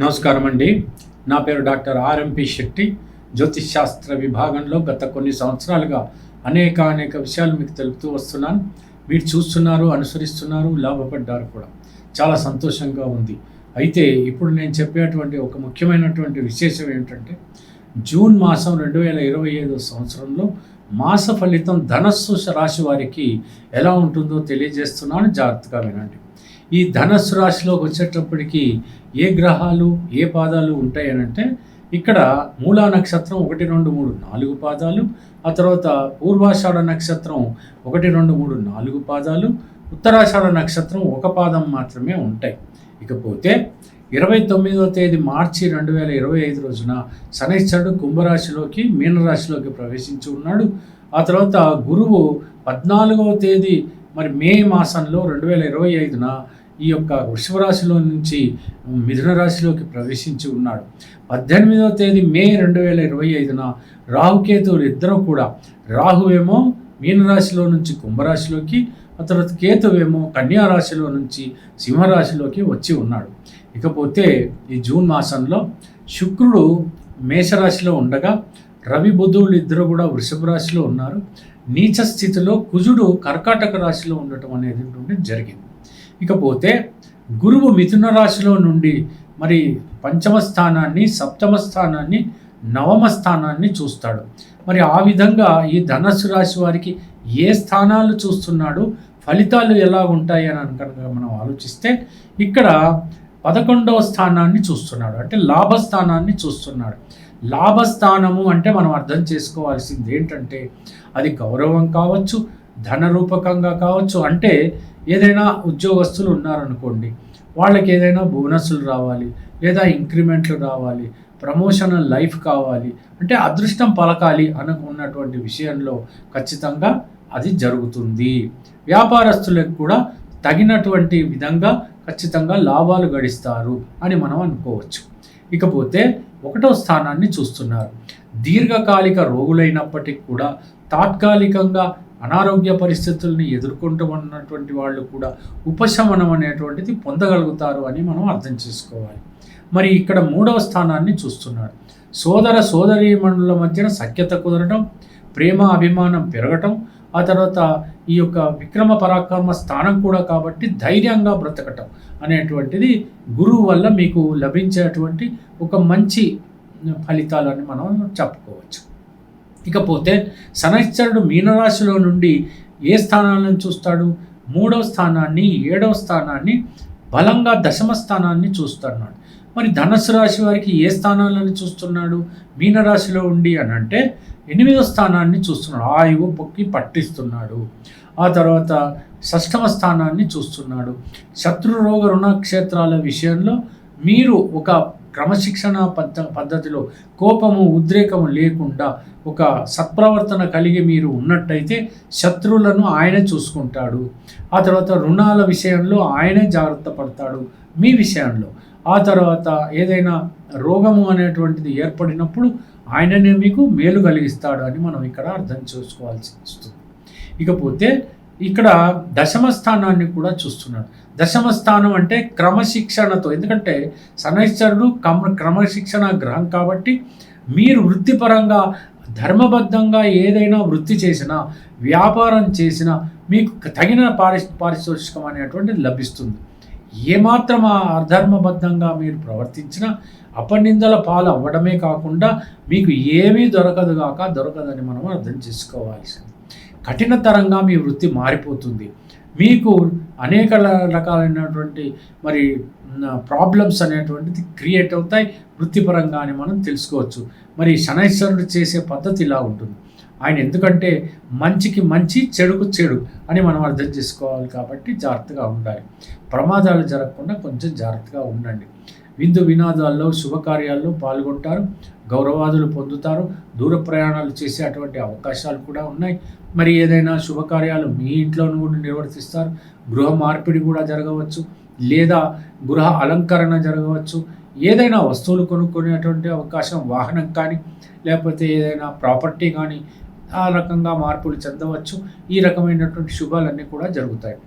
నమస్కారం అండి. నా పేరు డాక్టర్ ఆర్ఎంపి శెట్టి. జ్యోతిష్ శాస్త్ర విభాగంలో గత కొన్ని సంవత్సరాలుగా అనేక విషయాలు మీకు తెలుపుతూ వస్తున్నాను. మీరు చూస్తున్నారు, అనుసరిస్తున్నారు, లాభపడ్డారు కూడా. చాలా సంతోషంగా ఉంది. అయితే ఇప్పుడు నేను చెప్పేటువంటి ఒక ముఖ్యమైనటువంటి విశేషం ఏంటంటే, జూన్ మాసం 2025 సంవత్సరంలో మాస ఫలితం ధనస్సు రాశి వారికి ఎలా ఉంటుందో తెలియజేస్తున్నాను. జాగ్రత్తగా వినండి. ఈ ధనస్సు రాశిలోకి వచ్చేటప్పటికి ఏ గ్రహాలు ఏ పాదాలు ఉంటాయనంటే, ఇక్కడ మూలా నక్షత్రం 1, 2, 3, 4 పాదాలు, ఆ తర్వాత పూర్వాషాఢ నక్షత్రం 1, 2, 3, 4 పాదాలు, ఉత్తరాషాఢ నక్షత్రం 1 పాదం మాత్రమే ఉంటాయి. ఇకపోతే 29వ తేదీ మార్చి 2025 రోజున శనైశ్వరుడు కుంభరాశిలోకి మీనరాశిలోకి ప్రవేశించి ఉన్నాడు. ఆ తర్వాత గురువు 14వ తేదీ మే మాసంలో 2025న ఈ యొక్క వృషభ రాశిలో నుంచి మిథున రాశిలోకి ప్రవేశించి ఉన్నాడు. 18వ తేదీ మే 2025న రాహుకేతువులు ఇద్దరు కూడా, రాహువేమో మీనరాశిలో నుంచి కుంభరాశిలోకి, ఆ తర్వాత కేతువేమో కన్యా రాశిలో నుంచి సింహరాశిలోకి వచ్చి ఉన్నాడు. ఇకపోతే ఈ జూన్ మాసంలో శుక్రుడు మేషరాశిలో ఉండగా, రవి బుధువులు ఇద్దరు కూడా వృషభ రాశిలో ఉన్నారు. నీచ స్థితిలో కుజుడు కర్కాటక రాశిలో ఉండటం అనేది జరిగింది. ఇకపోతే గురువు మిథున రాశిలో నుండి పంచమ స్థానాన్ని, సప్తమ స్థానాన్ని, నవమ స్థానాన్ని చూస్తాడు. ఆ విధంగా ఈ ధనస్సు రాశి వారికి ఏ స్థానాలు చూస్తున్నాడు, ఫలితాలు ఎలా ఉంటాయి అని కనుక మనం ఆలోచిస్తే, ఇక్కడ 11వ స్థానాన్ని చూస్తున్నాడు. అంటే లాభస్థానాన్ని చూస్తున్నాడు. లాభస్థానము అంటే మనం అర్థం చేసుకోవాల్సింది ఏంటంటే, అది గౌరవం కావచ్చు, ధన రూపకంగా కావచ్చు. అంటే ఏదైనా ఉద్యోగస్తులు ఉన్నారనుకోండి, వాళ్ళకి ఏదైనా బోనస్లు రావాలి, లేదా ఇంక్రిమెంట్లు రావాలి, ప్రమోషనల్ లైఫ్ కావాలి, అంటే అదృష్టం పలకాలి అనుకున్నటువంటి విషయంలో ఖచ్చితంగా అది జరుగుతుంది. వ్యాపారస్తులకు కూడా తగినటువంటి విధంగా ఖచ్చితంగా లాభాలు గడిస్తారు అని మనం అనుకోవచ్చు. ఇకపోతే 1వ స్థానాన్ని చూస్తున్నారు. దీర్ఘకాలిక రోగులైనప్పటికీ కూడా తాత్కాలికంగా అనారోగ్య పరిస్థితుల్ని ఎదుర్కొంటూ ఉన్నటువంటి వాళ్ళు కూడా ఉపశమనం అనేటువంటిది పొందగలుగుతారు అని మనం అర్థం చేసుకోవాలి. ఇక్కడ 3వ స్థానాన్ని చూస్తున్నాడు. సోదర సోదరీమణుల మధ్యన సఖ్యత కుదరటం, ప్రేమ అభిమానం పెరగటం, ఆ తర్వాత ఈ యొక్క విక్రమ పరాక్రమ స్థానం కూడా కాబట్టి ధైర్యంగా బ్రతకటం అనేటువంటిది గురువు వల్ల మీకు లభించేటువంటి ఒక మంచి ఫలితాలని మనం చెప్పుకోవచ్చు. ఇకపోతే శనైశ్వరుడు మీనరాశిలో నుండి ఏ స్థానాలను చూస్తాడు? 3వ స్థానాన్ని, 7వ స్థానాన్ని, బలంగా 10వ స్థానాన్ని చూస్తున్నాడు. ధనుస్సు రాశి వారికి ఏ స్థానాలను చూస్తున్నాడు? మీనరాశిలో ఉండి అని అంటే 8వ స్థానాన్ని చూస్తున్నాడు. ఆయువు పొక్కి పట్టిస్తున్నాడు. ఆ తర్వాత 6వ స్థానాన్ని చూస్తున్నాడు. శత్రు రోగ రుణక్షేత్రాల విషయంలో మీరు ఒక క్రమశిక్షణ పద్ధతిలో కోపము, ఉద్రేకము లేకుండా ఒక సత్ప్రవర్తన కలిగి మీరు ఉన్నట్టయితే శత్రువులను ఆయనే చూసుకుంటాడు. ఆ తర్వాత రుణాల విషయంలో ఆయనే జాగ్రత్త పడతాడు మీ విషయంలో. ఆ తర్వాత ఏదైనా రోగము అనేటువంటిది ఏర్పడినప్పుడు ఆయననే మీకు మేలు కలిగిస్తాడు అని మనం ఇక్కడ అర్థం చేసుకోవాల్సి వస్తుంది. ఇకపోతే ఇక్కడ 10వ స్థానాన్ని కూడా చూస్తున్నాడు. 10వ స్థానం అంటే క్రమశిక్షణతో, ఎందుకంటే శనైశ్వరుడు క్రమశిక్షణ గ్రహం కాబట్టి మీరు వృత్తిపరంగా ధర్మబద్ధంగా ఏదైనా వృత్తి చేసినా, వ్యాపారం చేసినా మీకు తగిన పారితోషికం అనేటువంటిది లభిస్తుంది. ఏమాత్రం అధర్మబద్ధంగా మీరు ప్రవర్తించినా అపనిందల పాలు అవ్వడమే కాకుండా మీకు ఏమీ దొరకదని మనం అర్థం చేసుకోవాల్సింది. కఠినతరంగా మీ వృత్తి మారిపోతుంది. మీకు అనేక రకాలైనటువంటి ప్రాబ్లమ్స్ అనేటువంటిది క్రియేట్ అవుతాయి వృత్తిపరంగా అని మనం తెలుసుకోవచ్చు. శనైశ్వరుడు చేసే పద్ధతి ఇలా ఉంటుంది. ఆయన ఎందుకంటే మంచికి మంచి, చెడుకు చెడు అని మనం అర్థం చేసుకోవాలి కాబట్టి జాగ్రత్తగా ఉండాలి. ప్రమాదాలు జరగకుండా కొంచెం జాగ్రత్తగా ఉండండి. విందు వినోదాల్లో, శుభకార్యాల్లో పాల్గొంటారు, గౌరవాదులు పొందుతారు, దూర ప్రయాణాలు చేసే అటువంటి అవకాశాలు కూడా ఉన్నాయి. ఏదైనా శుభకార్యాలు మీ ఇంట్లోనూ కూడా నిర్వర్తిస్తారు. గృహ మార్పిడి కూడా జరగవచ్చు, లేదా గృహ అలంకరణ జరగవచ్చు. ఏదైనా వస్తువులు కొనుక్కునేటువంటి అవకాశం, వాహనం కానీ లేకపోతే ఏదైనా ప్రాపర్టీ కానీ ఆ రకంగా మార్పులు చెందవచ్చు. ఈ రకమైనటువంటి శుభాలన్నీ కూడా జరుగుతాయి.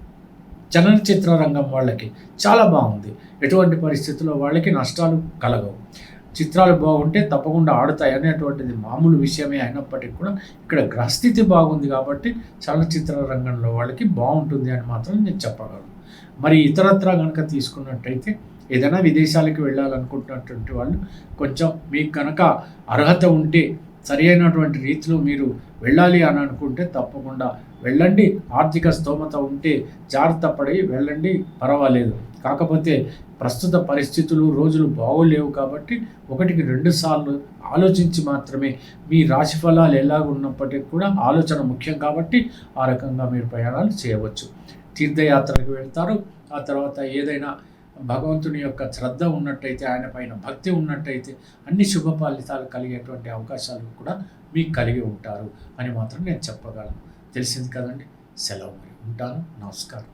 చలనచిత్ర రంగం వాళ్ళకి చాలా బాగుంది. ఎటువంటి పరిస్థితుల్లో వాళ్ళకి నష్టాలు కలగవు. చిత్రాలు బాగుంటే తప్పకుండా ఆడుతాయి అనేటువంటిది మామూలు విషయమే అయినప్పటికీ కూడా ఇక్కడ గ్రహస్థితి బాగుంది కాబట్టి చలనచిత్ర రంగంలో వాళ్ళకి బాగుంటుంది అని మాత్రం నేను చెప్పగలను. మరి ఇతరత్రా కనుక తీసుకున్నట్టయితే ఏదైనా విదేశాలకు వెళ్ళాలనుకుంటున్నటువంటి వాళ్ళు కొంచెం మీకు కనుక అర్హత ఉంటే సరి అయినటువంటి రీతిలో మీరు వెళ్ళాలి అని అనుకుంటే తప్పకుండా వెళ్ళండి. ఆర్థిక స్తోమత ఉంటే జాగ్రత్త పడి వెళ్ళండి, పర్వాలేదు. కాకపోతే ప్రస్తుత పరిస్థితులు రోజులు బాగోలేవు కాబట్టి 1-2 సార్లు ఆలోచించి మాత్రమే మీ రాశి ఫలాలు ఎలాగ ఉన్నప్పటికీ కూడా ఆలోచన ముఖ్యం కాబట్టి ఆ రకంగా మీరు ప్రయాణాలు చేయవచ్చు. తీర్థయాత్రలకు వెళ్తారు. ఆ తర్వాత ఏదైనా భగవంతుని యొక్క శ్రద్ధ ఉన్నట్టయితే, ఆయన పైన భక్తి ఉన్నట్టయితే అన్ని శుభ ఫలితాలు కలిగేటువంటి అవకాశాలు కూడా మీకు కలిగి ఉంటారు అని మాత్రం నేను చెప్పగలను. తెలిసింది కదండి. సెలవు. మరి ఉంటాను. నమస్కారం.